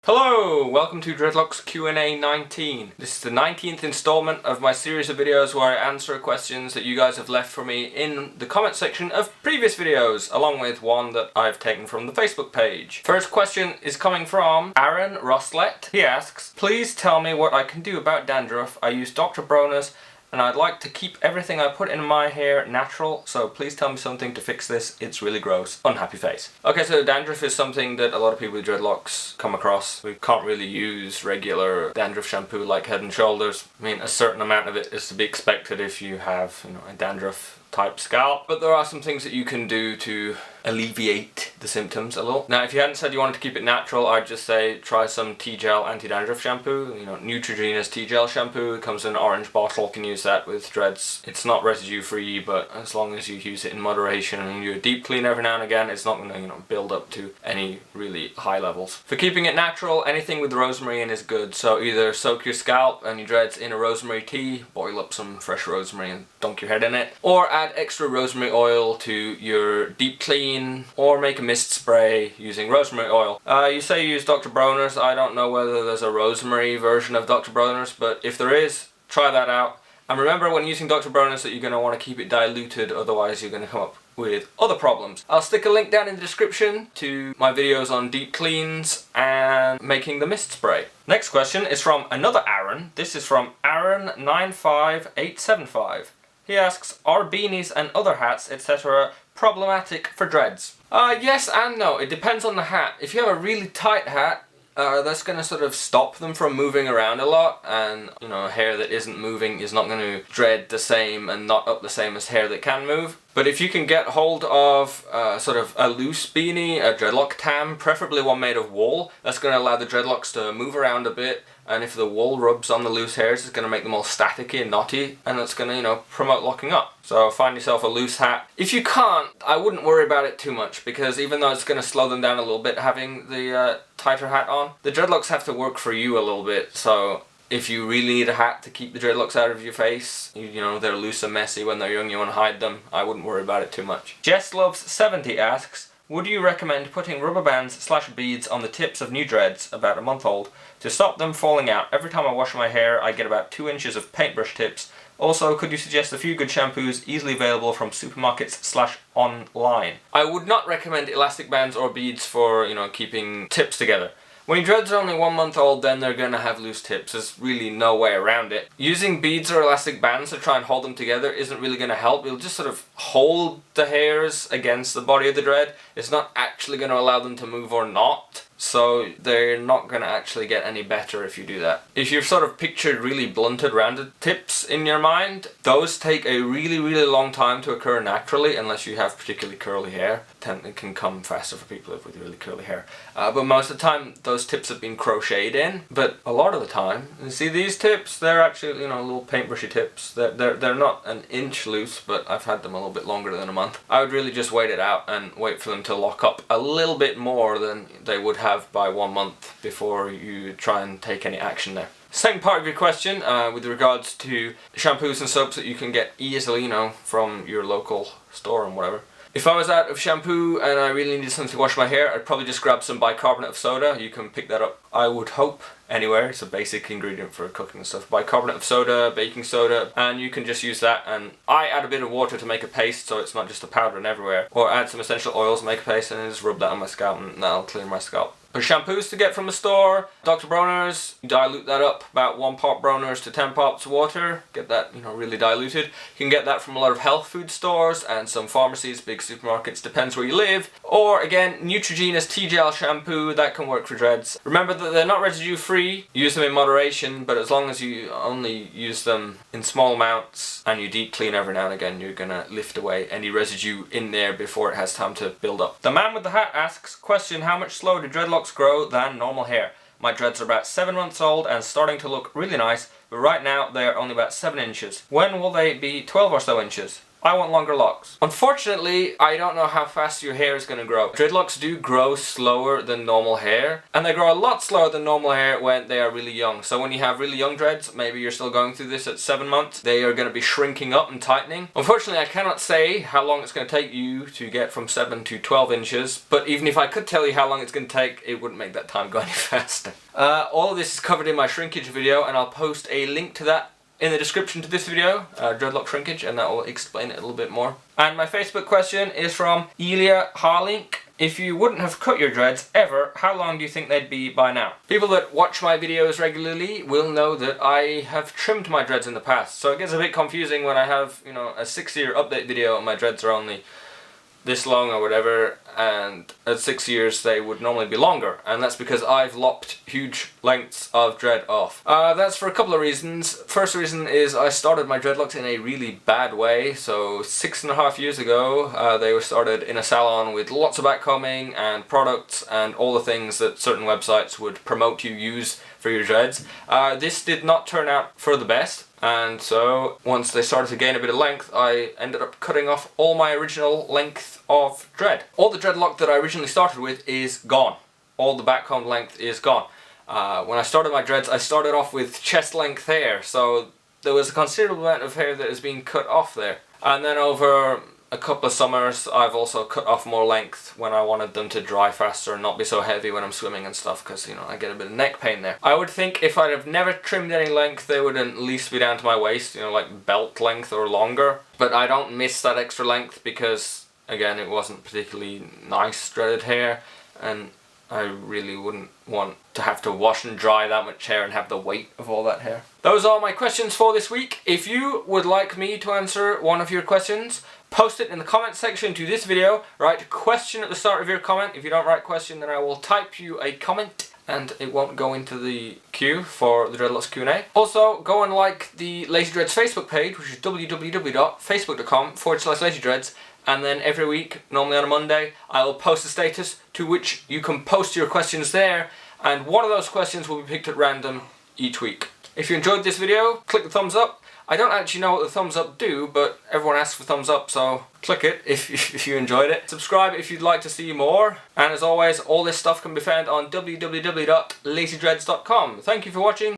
Hello! Welcome to Dreadlocks Q&A 19. This is the 19th installment of my series of videos where I answer questions that you guys have left for me in the comment section of previous videos, along with one that I've taken from the Facebook page. First question is coming from Aaron Rosselet. He asks, please tell me what I can do about dandruff. I use Dr. Bronners and I'd like to keep everything I put in my hair natural, so please tell me something to fix this. It's really gross. Unhappy face. Okay, so dandruff is something that a lot of people with dreadlocks come across. We can't really use regular dandruff shampoo like Head and Shoulders. I mean, a certain amount of it is to be expected if you have, a dandruff type scalp, but there are some things that you can do to alleviate the symptoms a little. Now, if you hadn't said you wanted to keep it natural, I'd just say try some T-Gel anti-dandruff shampoo. Neutrogena's T-Gel shampoo. It comes in an orange bottle. You can use that with dreads. It's not residue free, but as long as you use it in moderation and you do a deep clean every now and again, it's not going to build up to any really high levels. For keeping it natural, anything with rosemary in is good. So either soak your scalp and your dreads in a rosemary tea, boil up some fresh rosemary and dunk your head in it, or add extra rosemary oil to your deep clean, or make a mist spray using rosemary oil. You say you use Dr. Bronners. I don't know whether there's a rosemary version of Dr. Bronners, but if there is, try that out. And remember when using Dr. Bronners that you're going to want to keep it diluted, otherwise you're going to come up with other problems. I'll stick a link down in the description to my videos on deep cleans and making the mist spray. Next question is from another Aaron. This is from Aaron95875. He asks, are beanies and other hats, etc. problematic for dreads? Yes and no. It depends on the hat. If you have a really tight hat, that's going to sort of stop them from moving around a lot, and hair that isn't moving is not going to dread the same and knot up the same as hair that can move. But if you can get hold of sort of a loose beanie, a dreadlock tam, preferably one made of wool, that's going to allow the dreadlocks to move around a bit, and if the wool rubs on the loose hairs, it's going to make them all staticky and knotty, and that's going to, promote locking up. So find yourself a loose hat. If you can't, I wouldn't worry about it too much, because even though it's going to slow them down a little bit having the tighter hat on, the dreadlocks have to work for you a little bit, so if you really need a hat to keep the dreadlocks out of your face, they're loose and messy when they're young, you want to hide them, I wouldn't worry about it too much. JessLoves70 asks, would you recommend putting rubber bands / beads on the tips of new dreads, about a month old, to stop them falling out? Every time I wash my hair, I get about 2 inches of paintbrush tips. Also, could you suggest a few good shampoos easily available from supermarkets / online? I would not recommend elastic bands or beads for, keeping tips together. When your dreads are only 1 month old, then they're going to have loose tips. There's really no way around it. Using beads or elastic bands to try and hold them together isn't really going to help. It'll just sort of hold the hairs against the body of the dread. It's not actually going to allow them to move or not. So they're not going to actually get any better if you do that. If you've sort of pictured really blunted rounded tips in your mind, those take a really long time to occur naturally unless you have particularly curly hair. It can come faster for people with really curly hair. But most of the time those tips have been crocheted in. But a lot of the time, you see these tips, they're actually little paintbrushy tips. They're not an inch loose, but I've had them a little bit longer than a month. I would really just wait it out and wait for them to lock up a little bit more than they would have by 1 month before you try and take any action there. Second part of your question, with regards to shampoos and soaps that you can get easily, from your local store and whatever. If I was out of shampoo and I really needed something to wash my hair, I'd probably just grab some bicarbonate of soda. You can pick that up, I would hope, anywhere. It's a basic ingredient for cooking and stuff. Bicarbonate of soda, baking soda, and you can just use that. And I add a bit of water to make a paste, so it's not just a powder and everywhere. Or add some essential oils, make a paste, and then just rub that on my scalp, and that'll clear my scalp. For shampoos to get from the store, Dr. Bronners, you dilute that up, about 1 part Bronners to 10 parts water, get that, really diluted. You can get that from a lot of health food stores and some pharmacies, big supermarkets, depends where you live. Or again, Neutrogena's T-Gel shampoo, that can work for dreads. Remember that they're not residue free, use them in moderation, but as long as you only use them in small amounts and you deep clean every now and again, you're gonna lift away any residue in there before it has time to build up. The Man with the Hat asks, question, how much slower do dreadlocks grow than normal hair? My dreads are about 7 months old and starting to look really nice, but right now they are only about 7 inches. When will they be 12 or so inches? I want longer locks. Unfortunately, I don't know how fast your hair is going to grow. Dreadlocks do grow slower than normal hair, and they grow a lot slower than normal hair when they are really young. So when you have really young dreads, maybe you're still going through this at 7 months, they are going to be shrinking up and tightening. Unfortunately, I cannot say how long it's going to take you to get from 7 to 12 inches, but even if I could tell you how long it's going to take, it wouldn't make that time go any faster. All of this is covered in my shrinkage video, and I'll post a link to that in the description to this video, dreadlock shrinkage, and that will explain it a little bit more. And my Facebook question is from Elia Harlink. If you wouldn't have cut your dreads ever, how long do you think they'd be by now? People that watch my videos regularly will know that I have trimmed my dreads in the past, so it gets a bit confusing when I have, you know, a 6-year update video and my dreads are only this long or whatever, and at 6 years they would normally be longer, and that's because I've lopped huge lengths of dread off. That's for a couple of reasons. First reason is I started my dreadlocks in a really bad way. So 6.5 years ago they were started in a salon with lots of backcombing and products and all the things that certain websites would promote you use for your dreads. This did not turn out for the best. And so, once they started to gain a bit of length, I ended up cutting off all my original length of dread. All the dreadlock that I originally started with is gone. All the backcomb length is gone. When I started my dreads, I started off with chest length hair, so there was a considerable amount of hair that is being cut off there. And then over a couple of summers, I've also cut off more length when I wanted them to dry faster and not be so heavy when I'm swimming and stuff, because, you know, I get a bit of neck pain there. I would think if I'd have never trimmed any length, they would at least be down to my waist, you know, like belt length or longer. But I don't miss that extra length because, again, it wasn't particularly nice dreaded hair, and I really wouldn't want to have to wash and dry that much hair and have the weight of all that hair. Those are my questions for this week. If you would like me to answer one of your questions, post it in the comment section to this video. Write question at the start of your comment. If you don't write question, then I will type you a comment and it won't go into the queue for the Dreadlocks Q&A. Also, go and like the Lazy Dreads Facebook page, which is www.facebook.com/LazyDreads. And then every week, normally on a Monday, I will post a status to which you can post your questions there, and one of those questions will be picked at random each week. If you enjoyed this video, click the thumbs up. I don't actually know what the thumbs up do, but everyone asks for thumbs up, so click it if you enjoyed it. Subscribe if you'd like to see more. And as always, all this stuff can be found on www.lazydreads.com. Thank you for watching.